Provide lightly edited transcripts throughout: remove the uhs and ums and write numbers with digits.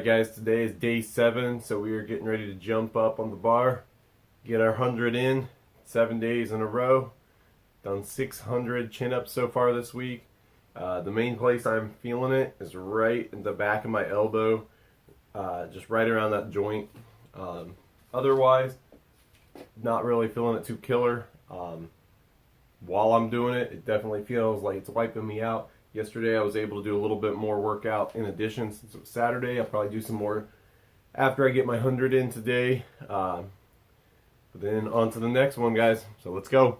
guys, today is day 7, so we are getting ready to jump up on the bar, get our 100 in, 7 days in a row. Done 600 chin-ups so far this week. The main place I'm feeling it is right in the back of my elbow, just right around that joint. Otherwise, not really feeling it too killer. While I'm doing it, it definitely feels like it's wiping me out. Yesterday I was able to do a little bit more workout in addition since it was Saturday. I'll probably do some more after I get my 100 in today. But then on to the next one, guys. So let's go.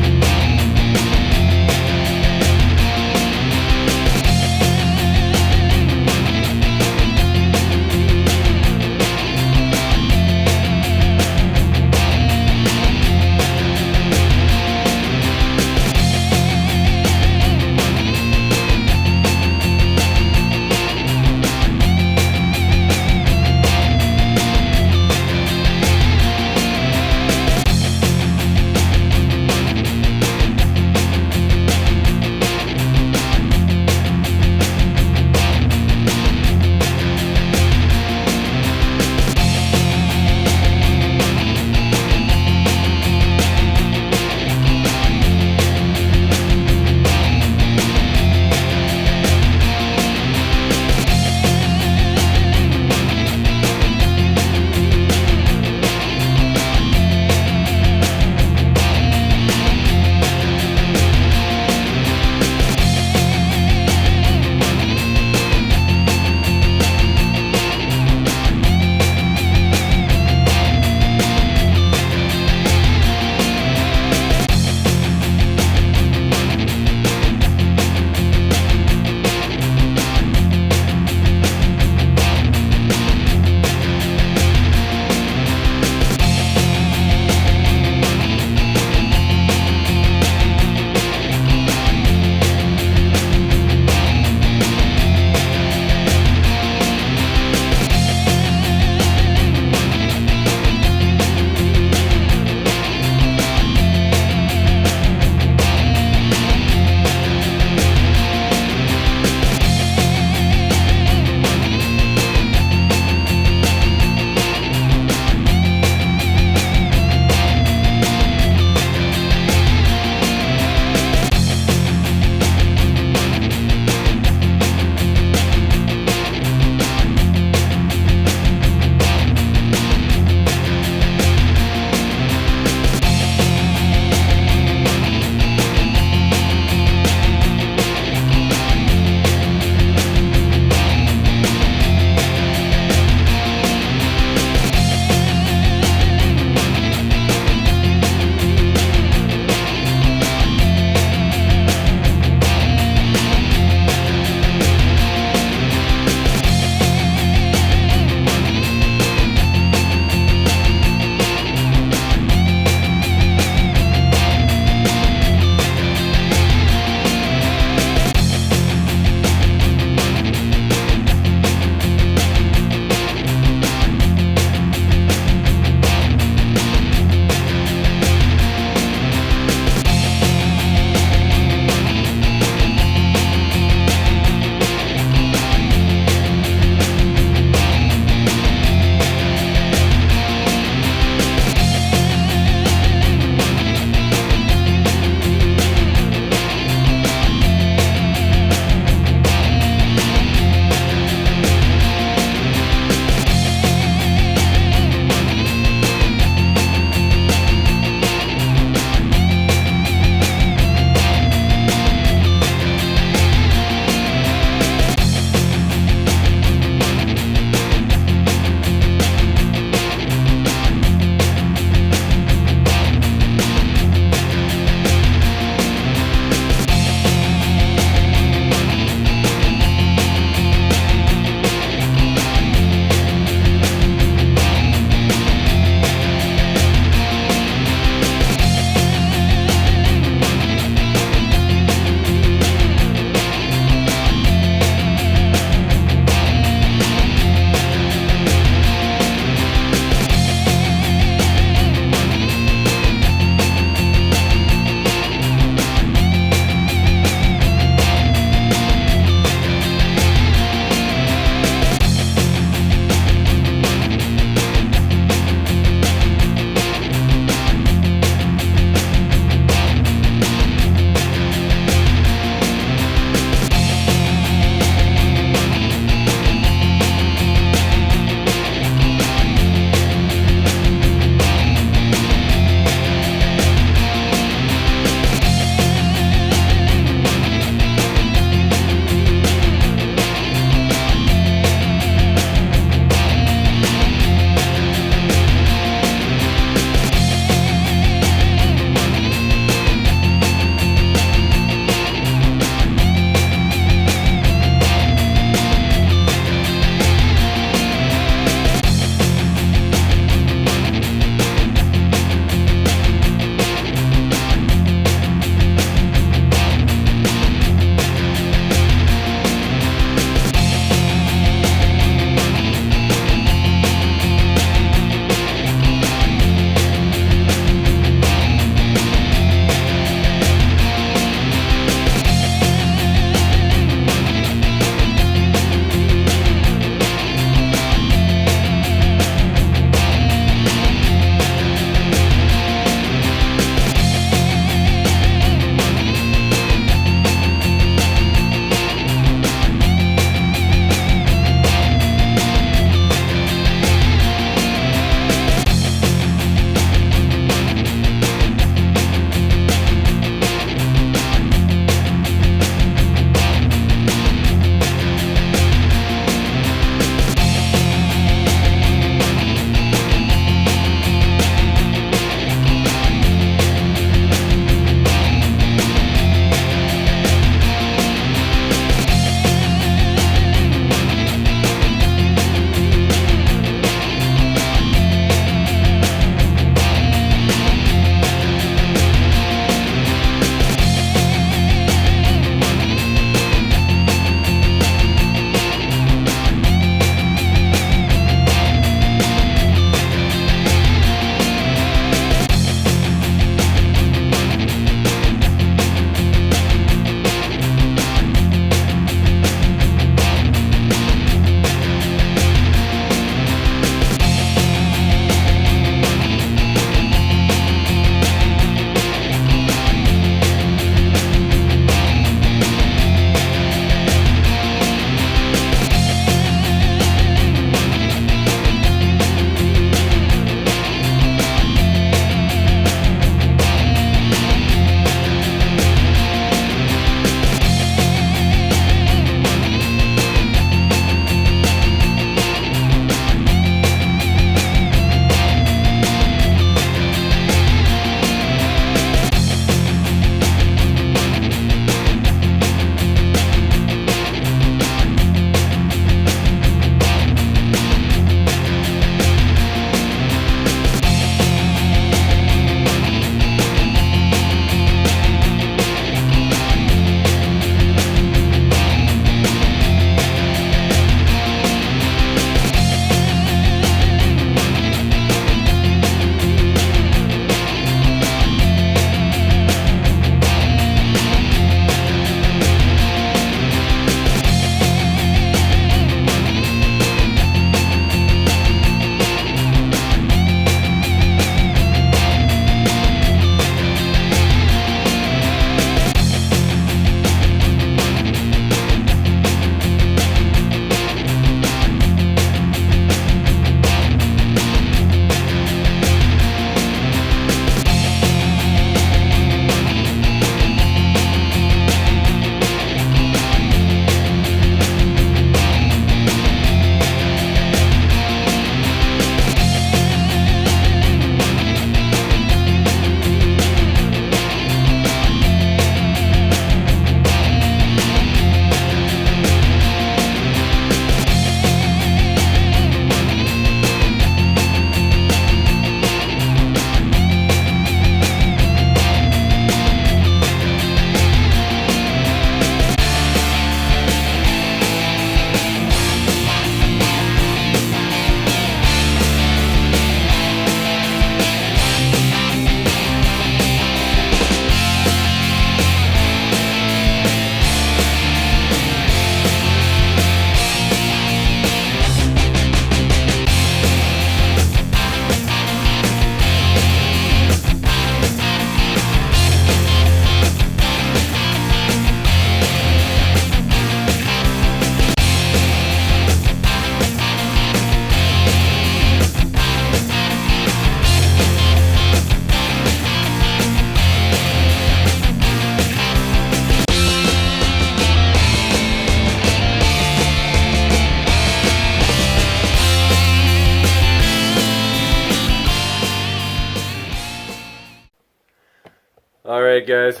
Alright guys,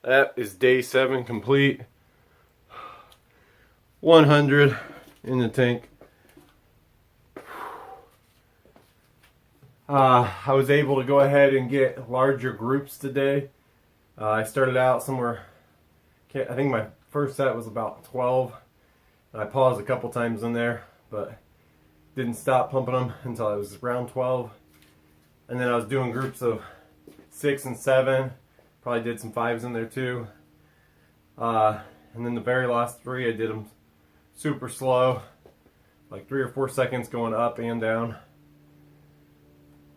that is day 7 complete. 100 in the tank. I was able to go ahead and get larger groups today. I started out somewhere, I think my first set was about 12. I paused a couple times in there, but didn't stop pumping them until I was around 12. And then I was doing groups of 6 and 7. Probably did some 5s in there too. And then the very last 3, I did them super slow, like 3 or 4 seconds going up and down.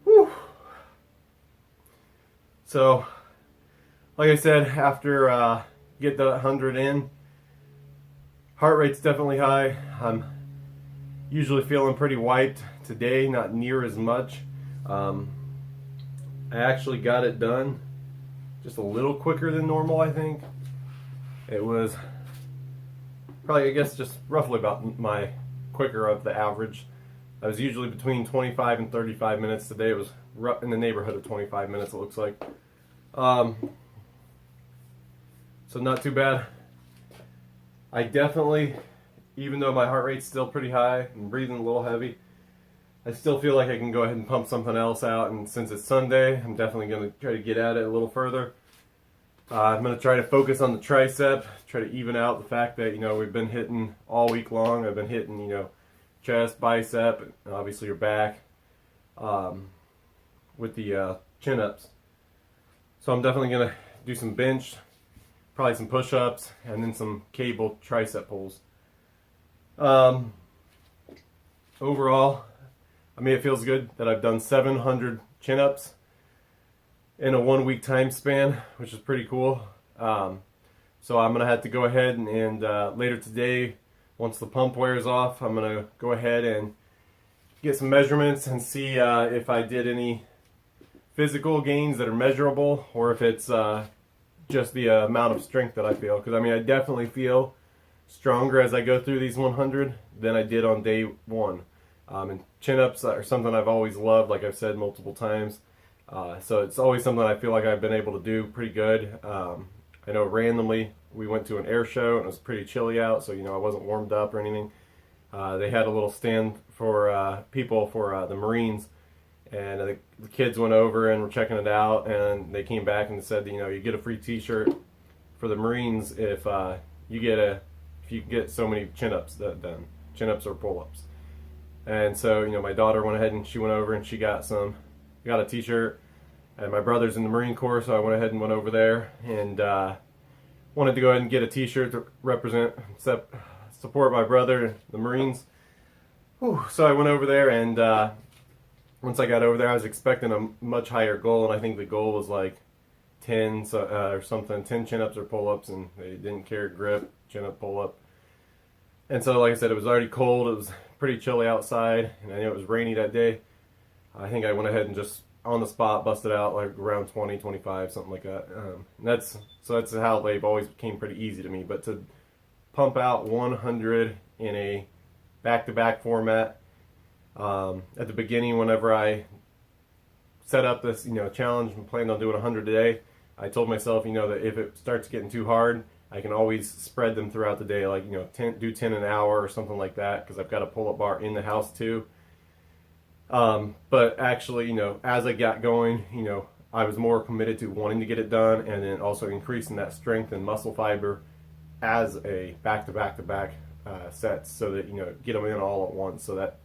Whew. So, like I said, after get the 100 in, heart rate's definitely high. I'm usually feeling pretty wiped. Today, not near as much. I actually got it done just a little quicker than normal, I think. It was probably, I guess, just roughly about my quicker of the average. I was usually between 25 and 35 minutes. Today it was in the neighborhood of 25 minutes, it looks like. So not too bad. I definitely, even though my heart rate's still pretty high and breathing a little heavy, I still feel like I can go ahead and pump something else out. And since it's Sunday, I'm definitely going to try to get at it a little further. I'm going to try to focus on the tricep, try to even out the fact that, we've been hitting all week long. I've been hitting, chest, bicep, and obviously your back with the chin-ups. So I'm definitely going to do some bench, probably some push-ups, and then some cable tricep pulls. Overall, it feels good that I've done 700 chin-ups in a 1 week time span, which is pretty cool. So I'm gonna have to go ahead and later today, once the pump wears off, I'm gonna go ahead and get some measurements and see if I did any physical gains that are measurable, or if it's just the amount of strength that I feel. Because I definitely feel stronger as I go through these 100 than I did on day 1. And chin-ups are something I've always loved, like I've said multiple times. So it's always something I feel like I've been able to do pretty good. I know randomly we went to an air show and it was pretty chilly out, so I wasn't warmed up or anything. They had a little stand for people for the Marines, and the kids went over and were checking it out, and they came back and said, you get a free T-shirt for the Marines if you get so many chin-ups done, chin-ups or pull-ups. And so my daughter went ahead and she went over and she got a T-shirt. And my brother's in the Marine Corps, so I went ahead and went over there and wanted to go ahead and get a T-shirt to represent, support my brother, the Marines. Whew. So I went over there, and once I got over there, I was expecting a much higher goal, and I think the goal was like 10 or something, 10 chin-ups or pull-ups, and they didn't care grip, chin-up, pull-up. And so, like I said, it was already cold. It was pretty chilly outside, and I knew it was rainy that day. I think I went ahead and just on the spot busted out like around 20, 25, something like that. That's how they've always came pretty easy to me. But to pump out 100 in a back-to-back format, at the beginning, whenever I set up this challenge and planned on doing 100 a day, I told myself that if it starts getting too hard, I can always spread them throughout the day, like do 10 an hour or something like that, because I've got a pull-up bar in the house too. But actually, as I got going, I was more committed to wanting to get it done, and then also increasing that strength and muscle fiber as a back-to-back-to-back sets, so that get them in all at once. So that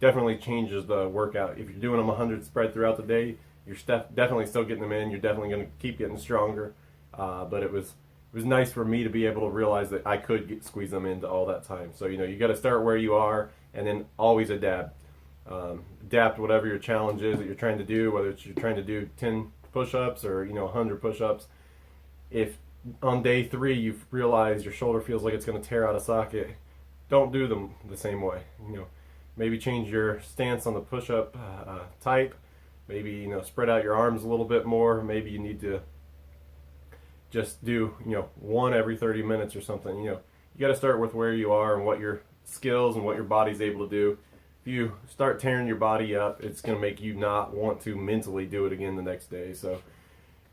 definitely changes the workout. If you're doing them 100 spread throughout the day, you're definitely still getting them in. You're definitely going to keep getting stronger. But it was nice for me to be able to realize that I could squeeze them into all that time. So you got to start where you are, and then always adapt. Adapt whatever your challenge is that you're trying to do, whether it's you're trying to do 10 push-ups or 100 push-ups. If on day 3 you realize your shoulder feels like it's going to tear out a socket, don't do them the same way. Maybe change your stance on the push-up type. Maybe spread out your arms a little bit more. Maybe you need to just do one every 30 minutes or something. You got to start with where you are and what your skills and what your body's able to do. If you start tearing your body up, it's going to make you not want to mentally do it again the next day. So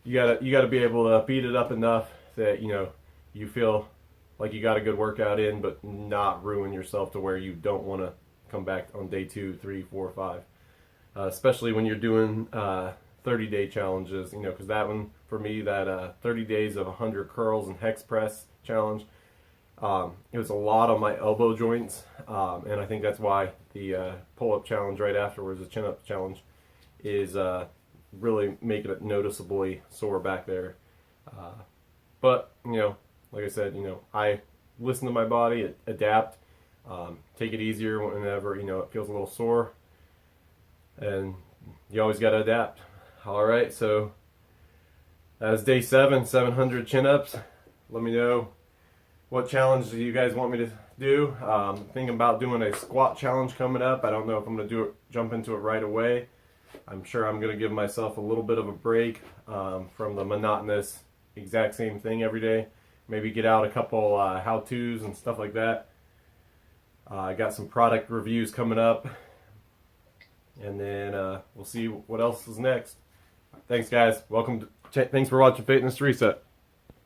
you gotta be able to beat it up enough that you feel like you got a good workout in, but not ruin yourself to where you don't want to come back on day 2, 3, 4, 5. Especially when you're doing 30-day challenges, because that one for me, that 30 days of 100 curls and hex press challenge, it was a lot on my elbow joints, and I think that's why the pull-up challenge right afterwards, the chin-up challenge, is really making it noticeably sore back there. But like I said, I listen to my body, adapt, take it easier whenever it feels a little sore, and you always got to adapt. All right, so that's day 7, 700 chin-ups. Let me know what challenge do you guys want me to do. Thinking about doing a squat challenge coming up. I don't know if I'm going to jump into it right away. I'm sure I'm going to give myself a little bit of a break from the monotonous exact same thing every day. Maybe get out a couple how-tos and stuff like that. I got some product reviews coming up, and then we'll see what else is next. Thanks, guys. Thanks for watching Fitness Reset.